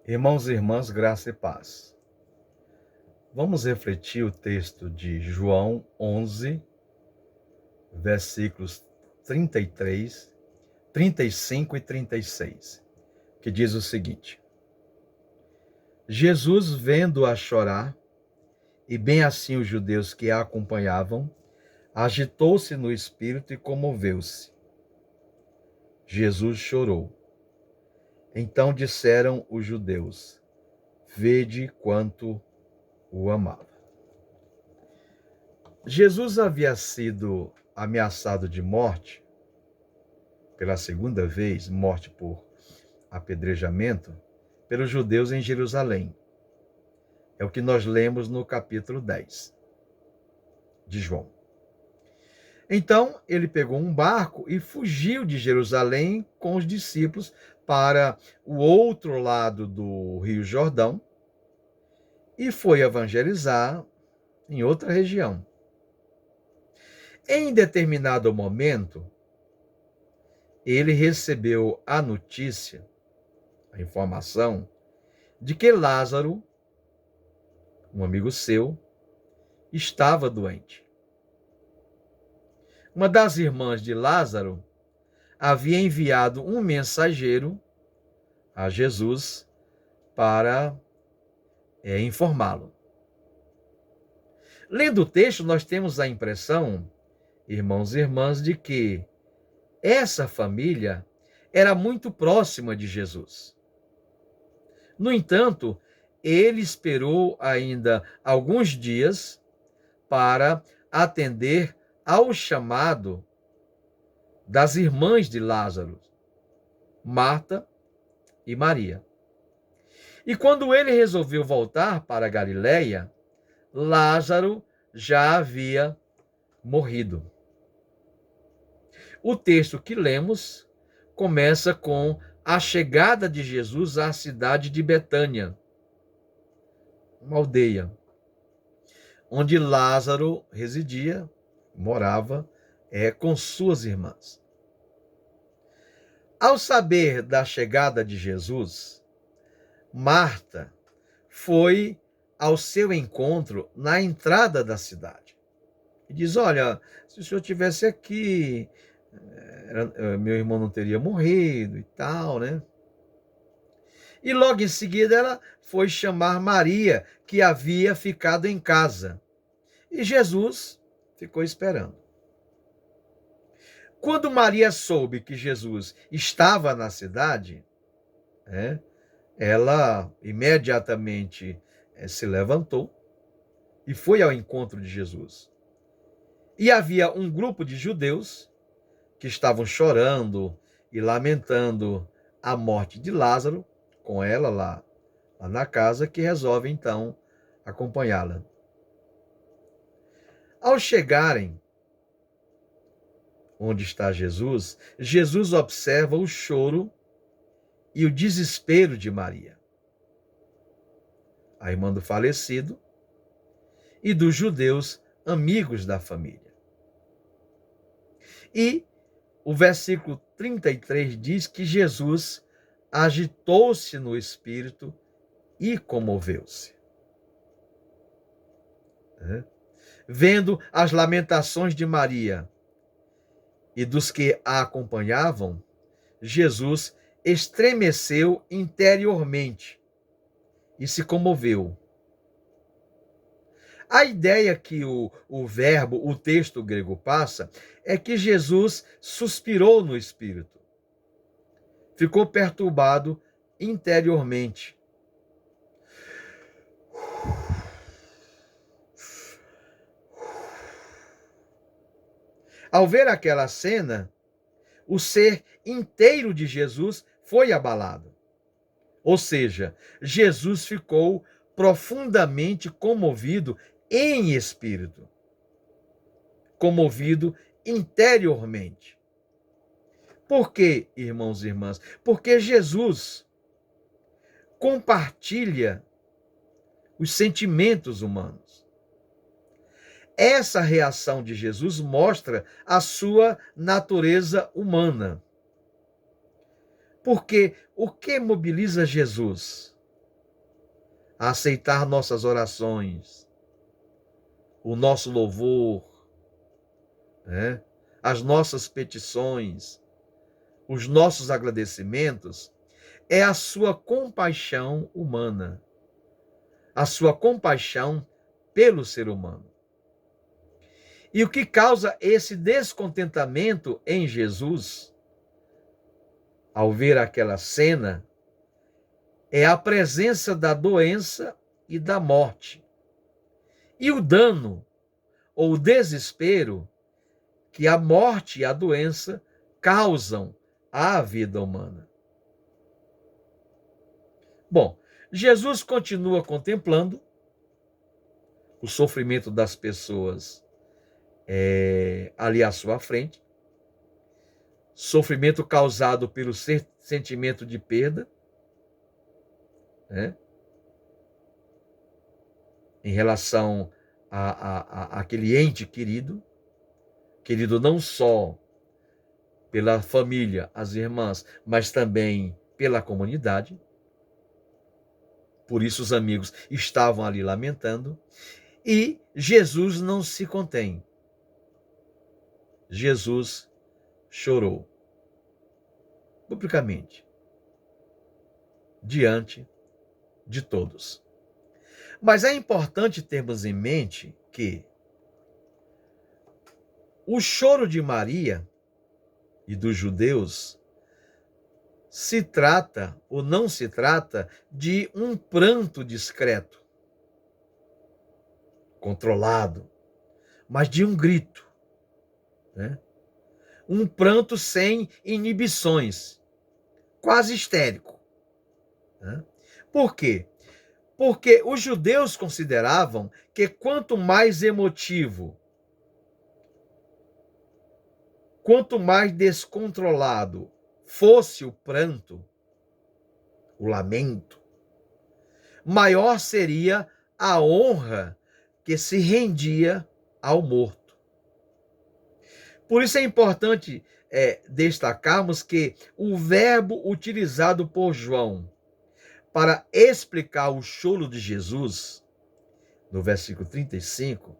Irmãos e irmãs, graça e paz. Vamos refletir o texto de João 11, versículos 33, 35 e 36, que diz o seguinte: Jesus, vendo-a chorar, e bem assim os judeus que a acompanhavam, agitou-se no espírito e comoveu-se. Jesus chorou. Então disseram os judeus: vede quanto o amava. Jesus havia sido ameaçado de morte, pela segunda vez, morte por apedrejamento, pelos judeus em Jerusalém. É o que nós lemos no capítulo 10 de João. Então, ele pegou um barco e fugiu de Jerusalém com os discípulos para o outro lado do Rio Jordão e foi evangelizar em outra região. Em determinado momento, ele recebeu a notícia, a informação, de que Lázaro, um amigo seu, estava doente. Uma das irmãs de Lázaro havia enviado um mensageiro a Jesus para informá-lo. Lendo o texto, nós temos a impressão, irmãos e irmãs, de que essa família era muito próxima de Jesus. No entanto, ele esperou ainda alguns dias para atender ao chamado das irmãs de Lázaro, Marta e Maria. E quando ele resolveu voltar para Galiléia, Lázaro já havia morrido. O texto que lemos começa com a chegada de Jesus à cidade de Betânia, uma aldeia, onde Lázaro residia, morava, com suas irmãs. Ao saber da chegada de Jesus, Marta foi ao seu encontro na entrada da cidade. E diz: olha, se o senhor estivesse aqui, meu irmão não teria morrido e tal, né? E logo em seguida ela foi chamar Maria, que havia ficado em casa. E Jesus ficou esperando. Quando Maria soube que Jesus estava na cidade, ela imediatamente se levantou e foi ao encontro de Jesus. E havia um grupo de judeus que estavam chorando e lamentando a morte de Lázaro, com ela lá na casa, que resolve então acompanhá-la. Ao chegarem onde está Jesus, Jesus observa o choro e o desespero de Maria, a irmã do falecido, e dos judeus amigos da família. E o versículo 33 diz que Jesus agitou-se no espírito e comoveu-se. Vendo as lamentações de Maria e dos que a acompanhavam, Jesus estremeceu interiormente e se comoveu. A ideia que o texto grego passa, é que Jesus suspirou no espírito. Ficou perturbado interiormente. Ao ver aquela cena, o ser inteiro de Jesus foi abalado. Ou seja, Jesus ficou profundamente comovido em espírito, comovido interiormente. Por quê, irmãos e irmãs? Porque Jesus compartilha os sentimentos humanos. Essa reação de Jesus mostra a sua natureza humana. Porque o que mobiliza Jesus? a aceitar nossas orações, o nosso louvor, né? As nossas petições, os nossos agradecimentos, é a sua compaixão humana, a sua compaixão pelo ser humano. E o que causa esse descontentamento em Jesus, ao ver aquela cena, é a presença da doença e da morte. E o dano ou o desespero que a morte e a doença causam à vida humana. Bom, Jesus continua contemplando o sofrimento das pessoas ali à sua frente, sofrimento causado pelo sentimento de perda, né? Em relação àquele ente querido não só pela família, as irmãs, mas também pela comunidade. Por isso os amigos estavam ali lamentando. E Jesus não se contém. Jesus chorou publicamente diante de todos. Mas é importante termos em mente que o choro de Maria e dos judeus se trata ou não se trata de um pranto discreto, controlado, mas de um grito, né? Um pranto sem inibições, quase histérico, né? Por quê? Porque os judeus consideravam que quanto mais emotivo, quanto mais descontrolado fosse o pranto, o lamento, maior seria a honra que se rendia ao morto. Por isso é importante destacarmos que o verbo utilizado por João para explicar o choro de Jesus, no versículo 35,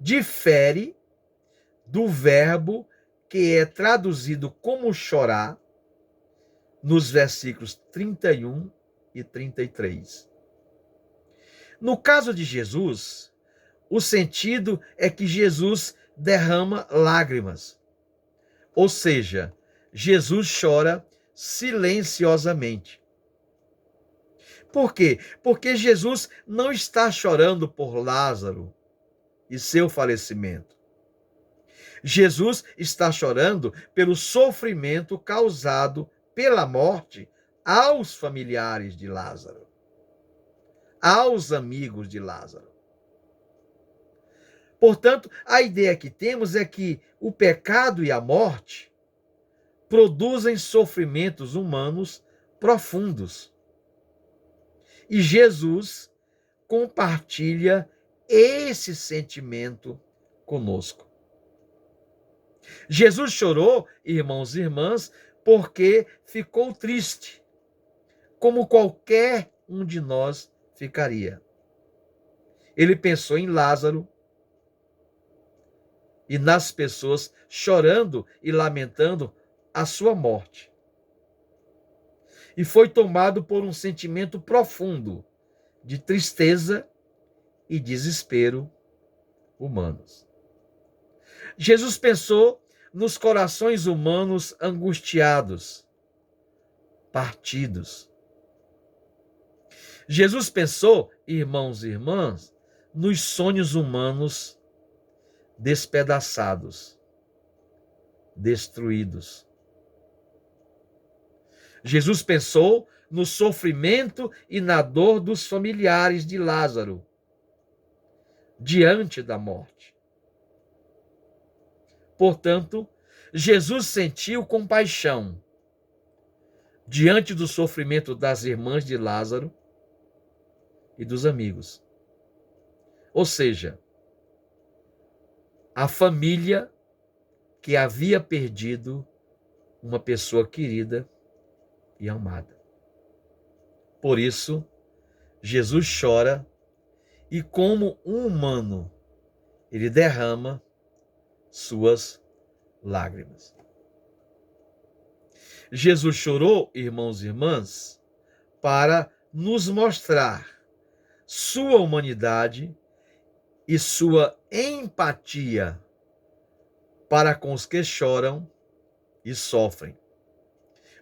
difere do verbo que é traduzido como chorar nos versículos 31 e 33. No caso de Jesus, o sentido é que Jesus derrama lágrimas. Ou seja, Jesus chora silenciosamente. Por quê? Porque Jesus não está chorando por Lázaro e seu falecimento. Jesus está chorando pelo sofrimento causado pela morte aos familiares de Lázaro, aos amigos de Lázaro. Portanto, a ideia que temos é que o pecado e a morte produzem sofrimentos humanos profundos. E Jesus compartilha esse sentimento conosco. Jesus chorou, irmãos e irmãs, porque ficou triste, como qualquer um de nós ficaria. Ele pensou em Lázaro e nas pessoas chorando e lamentando a sua morte. E foi tomado por um sentimento profundo de tristeza e desespero humanos. Jesus pensou nos corações humanos angustiados, partidos. Jesus pensou, irmãos e irmãs, nos sonhos humanos despedaçados, destruídos. Jesus pensou no sofrimento e na dor dos familiares de Lázaro diante da morte. Portanto, Jesus sentiu compaixão diante do sofrimento das irmãs de Lázaro e dos amigos. Ou seja, a família que havia perdido uma pessoa querida e amada. Por isso, Jesus chora e, como um humano, ele derrama suas lágrimas. Jesus chorou, irmãos e irmãs, para nos mostrar sua humanidade e sua empatia para com os que choram e sofrem.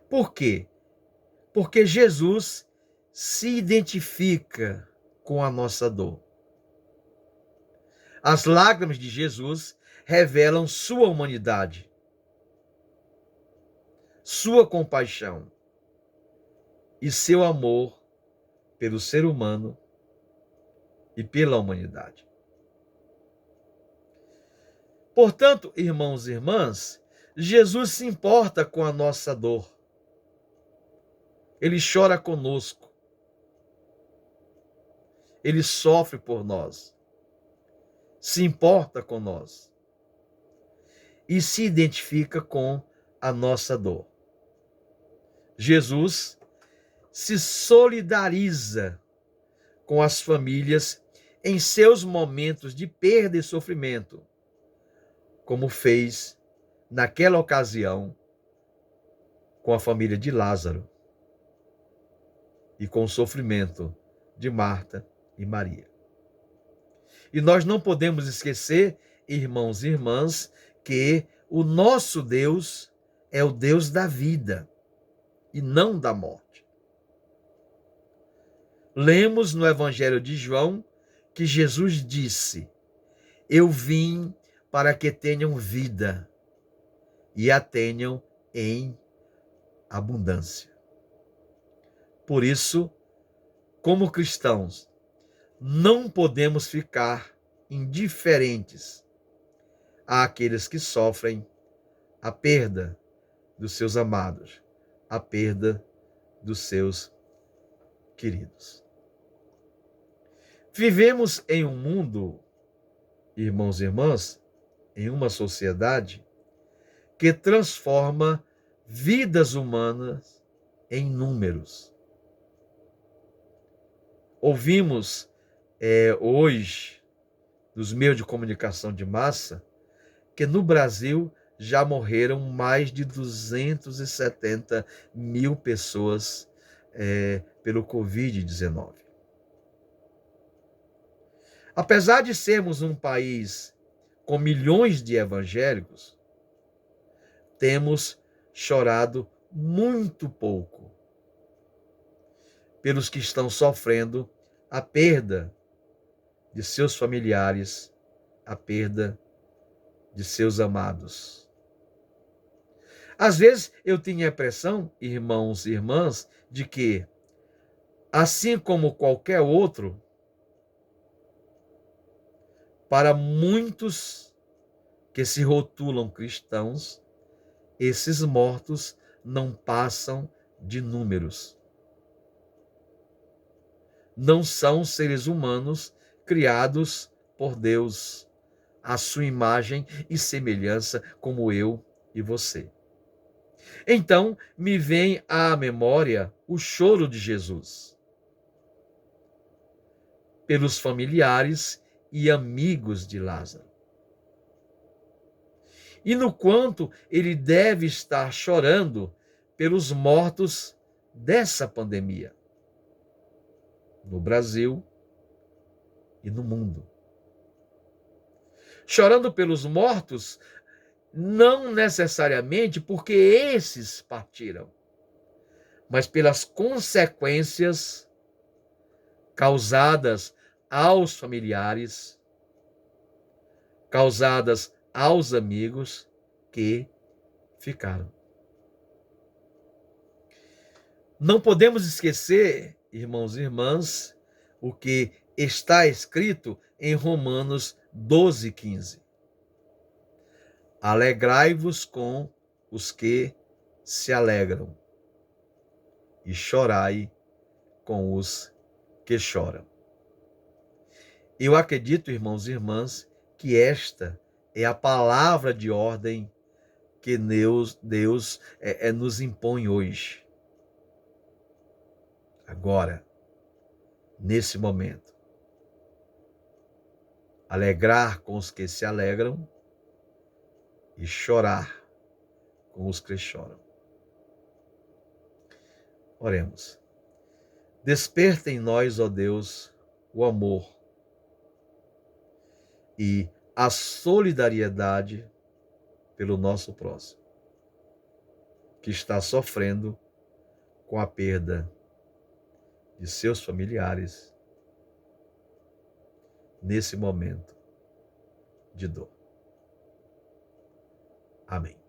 Por quê? Porque Jesus se identifica com a nossa dor. As lágrimas de Jesus revelam sua humanidade, sua compaixão e seu amor pelo ser humano e pela humanidade. Portanto, irmãos e irmãs, Jesus se importa com a nossa dor. Ele chora conosco. Ele sofre por nós. Se importa com nós. E se identifica com a nossa dor. Jesus se solidariza com as famílias em seus momentos de perda e sofrimento, como fez naquela ocasião com a família de Lázaro e com o sofrimento de Marta e Maria. E nós não podemos esquecer, irmãos e irmãs, que o nosso Deus é o Deus da vida e não da morte. Lemos no Evangelho de João que Jesus disse: eu vim para que tenham vida e a tenham em abundância. Por isso, como cristãos, não podemos ficar indiferentes àqueles que sofrem a perda dos seus amados, a perda dos seus queridos. Vivemos em um mundo, irmãos e irmãs, em uma sociedade que transforma vidas humanas em números. Ouvimos hoje, nos meios de comunicação de massa, que no Brasil já morreram mais de 270 mil pessoas pelo Covid-19. Apesar de sermos um país com milhões de evangélicos, temos chorado muito pouco pelos que estão sofrendo a perda de seus familiares, a perda de seus amados. Às vezes eu tinha a impressão, irmãos e irmãs, de que, assim como qualquer outro, para muitos que se rotulam cristãos, esses mortos não passam de números. Não são seres humanos criados por Deus, à sua imagem e semelhança, como eu e você. Então, me vem à memória o choro de Jesus pelos familiares e amigos de Lázaro. E no quanto ele deve estar chorando pelos mortos dessa pandemia, no Brasil e no mundo. Chorando pelos mortos, não necessariamente porque esses partiram, mas pelas consequências causadas aos familiares, causadas aos amigos que ficaram. Não podemos esquecer, irmãos e irmãs, o que está escrito em Romanos 12:15. Alegrai-vos com os que se alegram e chorai com os que choram. Eu acredito, irmãos e irmãs, que esta é a palavra de ordem que Deus nos impõe hoje. Agora, nesse momento. Alegrar com os que se alegram e chorar com os que choram. Oremos. Desperta em nós, ó Deus, o amor e a solidariedade pelo nosso próximo, que está sofrendo com a perda de seus familiares nesse momento de dor. Amém.